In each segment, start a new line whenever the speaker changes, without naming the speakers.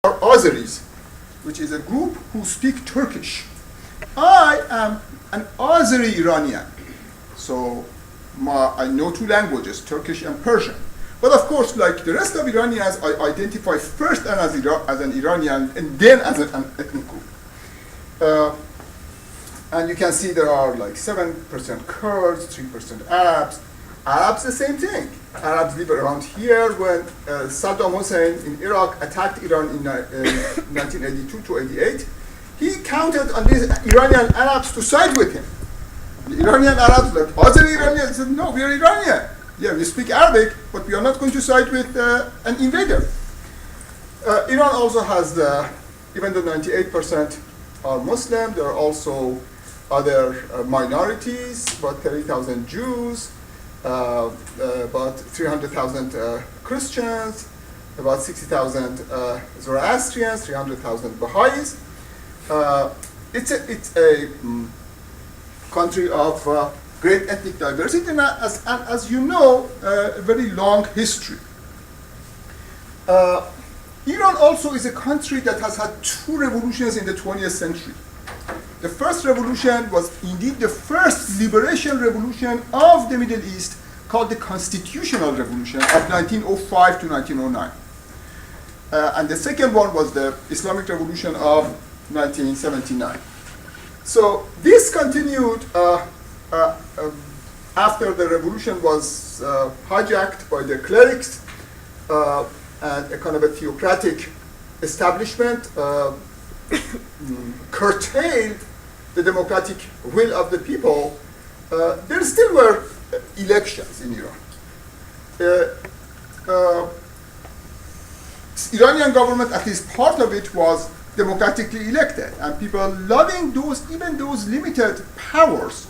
are Azeris, which is a group who speak Turkish. I am an Azeri Iranian, so I know two languages, Turkish and Persian. But of course, like the rest of Iranians, I identify first as an Iranian and then as an ethnic group. And you can see there are like 7% Kurds, 3% Arabs. Arabs, the same thing. Arabs live around here. When Saddam Hussein in Iraq attacked Iran in 1982 to 88, he counted on these Iranian Arabs to side with him. The Iranian Arabs, like other Iranians, said, no, we are Iranian. Yeah, we speak Arabic, but we are not going to side with an invader. Iran also has, even though 98% are Muslim, there are also other minorities, about 30,000 Jews, about 300,000 Christians, about 60,000 Zoroastrians, 300,000 Baha'is. It's a country of great ethnic diversity, and as you know, a very long history. Iran also is a country that has had two revolutions in the 20th century. The first revolution was indeed the first liberation revolution of the Middle East, called the Constitutional Revolution of 1905 to 1909. And the second one was the Islamic Revolution of 1979. So this continued after the revolution was hijacked by the clerics and a kind of a theocratic establishment curtailed the democratic will of the people. There still were elections in Iran. Iranian government, at least part of it, was democratically elected, and people loving even those limited powers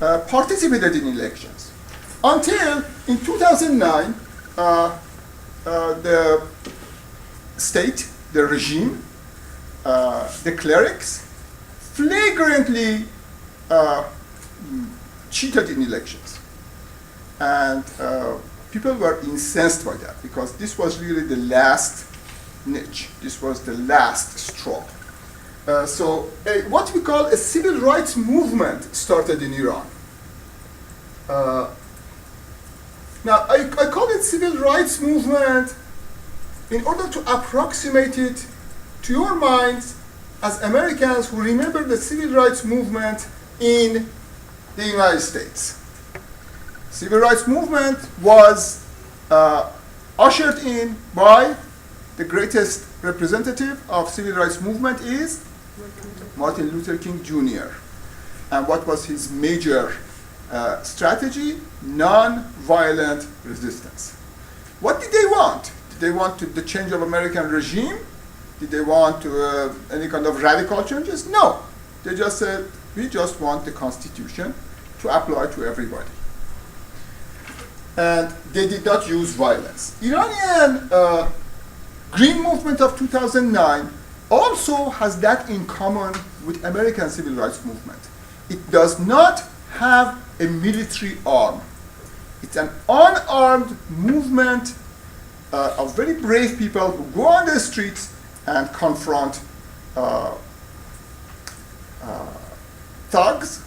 participated in elections. Until in 2009, the state, the regime, the clerics flagrantly cheated in elections. And people were incensed by that, because this was really the last niche. This was the last straw. So what we call a civil rights movement started in Iran. Now, I call it civil rights movement in order to approximate it to your minds as Americans who remember the civil rights movement in the United States. Civil rights movement was ushered in by the greatest representative of civil rights movement is Martin Luther King Jr. And what was his major strategy? Non-violent resistance. What did they want? Did they want the change of American regime? Did they want any kind of radical changes? No. They just said, we just want the Constitution to apply to everybody. And they did not use violence. Iranian Green Movement of 2009 also has that in common with American civil rights movement. It does not have a military arm. It's an unarmed movement of very brave people who go on the streets and confront thugs,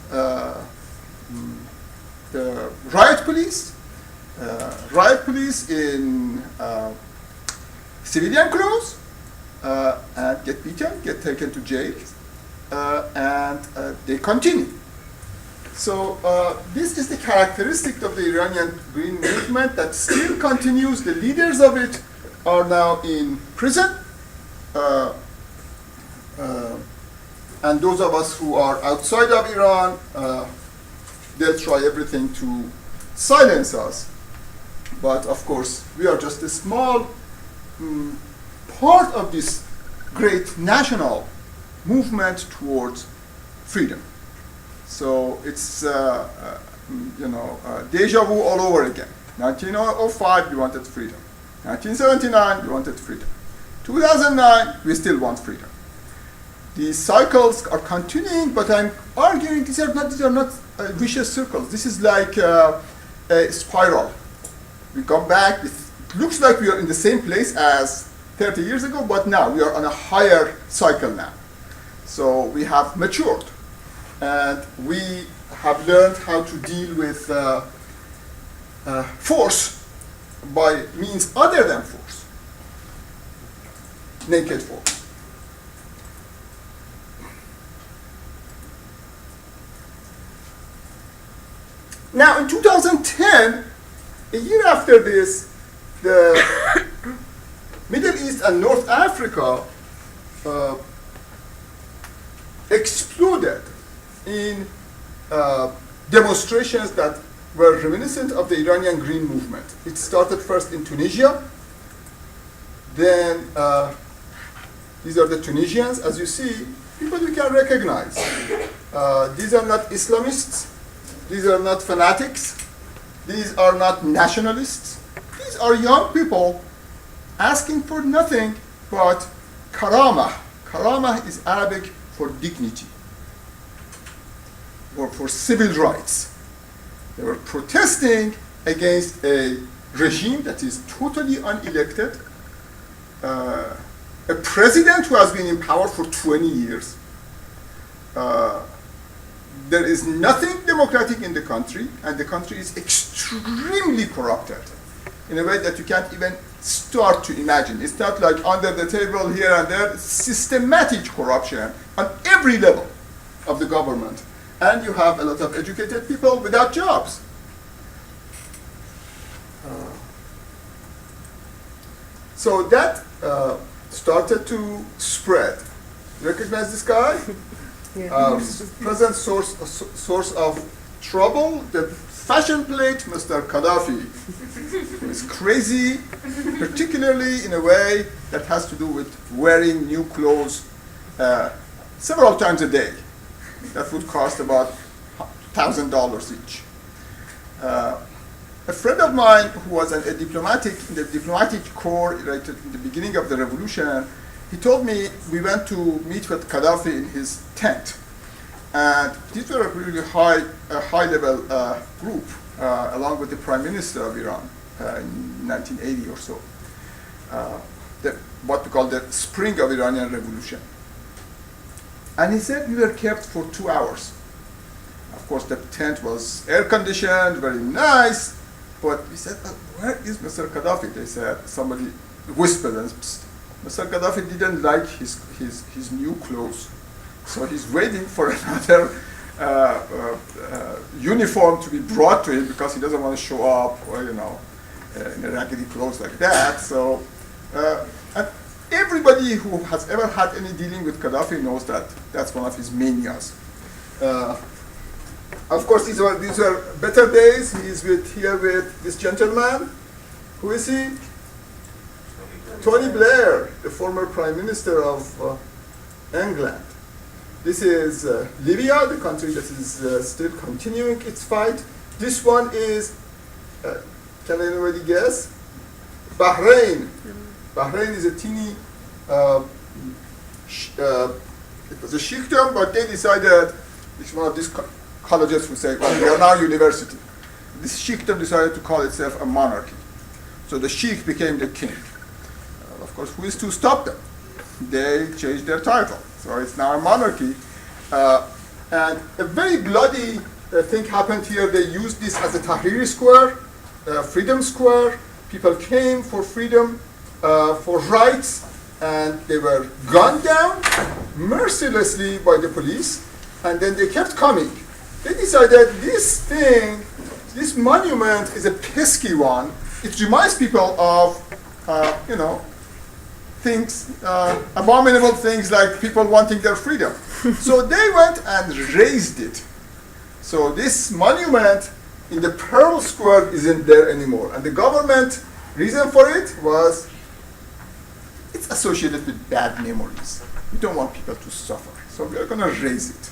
the riot police in civilian clothes, and get beaten, get taken to jail, and they continue. So this is the characteristic of the Iranian Green Movement that still continues. The leaders of it are now in prison, and those of us who are outside of Iran, they'll try everything to silence us. But of course, we are just a small part of this great national movement towards freedom. So it's deja vu all over again. 1905, we wanted freedom. 1979, we wanted freedom. 2009, we still want freedom. These cycles are continuing, but I'm arguing these are not vicious circles. This is like a spiral. We come back. It looks like we are in the same place as 30 years ago, but now we are on a higher cycle now. So we have matured, and we have learned how to deal with force by means other than force, naked force. Now in 2010, a year after this, the Middle East and North Africa exploded in demonstrations that were reminiscent of the Iranian Green Movement. It started first in Tunisia, then these are the Tunisians, as you see, people you can recognize. These are not Islamists, these are not fanatics, these are not nationalists. These are young people asking for nothing but karama. Karama is Arabic for dignity or for civil rights. They were protesting against a regime that is totally unelected, a president who has been in power for 20 years. There is nothing democratic in the country, and the country is extremely corrupted in a way that you can't even start to imagine. It's not like under the table here and there. It's systematic corruption on every level of the government. And you have a lot of educated people without jobs. So that started to spread. Recognize this guy?
Yeah.
Present source of trouble, the fashion plate, Mr. Gaddafi, who is crazy, particularly in a way that has to do with wearing new clothes several times a day. That would cost about $1,000 each. A friend of mine who was in the diplomatic corps right in the beginning of the revolution, he told me we went to meet with Gaddafi in his tent. And these were a really high-level group, along with the Prime Minister of Iran in 1980 or so. What we call the spring of Iranian revolution. And he said we were kept for 2 hours. Of course, the tent was air-conditioned, very nice. But we said, where is Mr. Gaddafi? They said, somebody whispered, and Mr. Gaddafi didn't like his new clothes. So he's waiting for another uniform to be brought to him because he doesn't want to show up, or, in a raggedy clothes like that. So, and everybody who has ever had any dealing with Gaddafi knows that that's one of his manias. Of course, these were better days. He's here with this gentleman. Who is he? Tony Blair, the former Prime Minister of England. This is Libya, the country that is still continuing its fight. This one is, can anybody guess? Bahrain. Bahrain is a teeny, it was a sheikhdom, but they decided, it's one of these colleges who say, well, we are now university. This sheikhdom decided to call itself a monarchy. So the sheikh became the king. Of course, who is to stop them? They changed their title. So it's now a monarchy. And a very bloody thing happened here. They used this as a Tahrir Square, Freedom Square. People came for freedom, for rights, and they were gunned down mercilessly by the police. And then they kept coming. They decided this monument is a pesky one. It reminds people of, things, abominable things like people wanting their freedom. So they went and razed it. So this monument in the Pearl Square isn't there anymore. And the government reason for it was it's associated with bad memories. We don't want people to suffer. So we are going to raze it.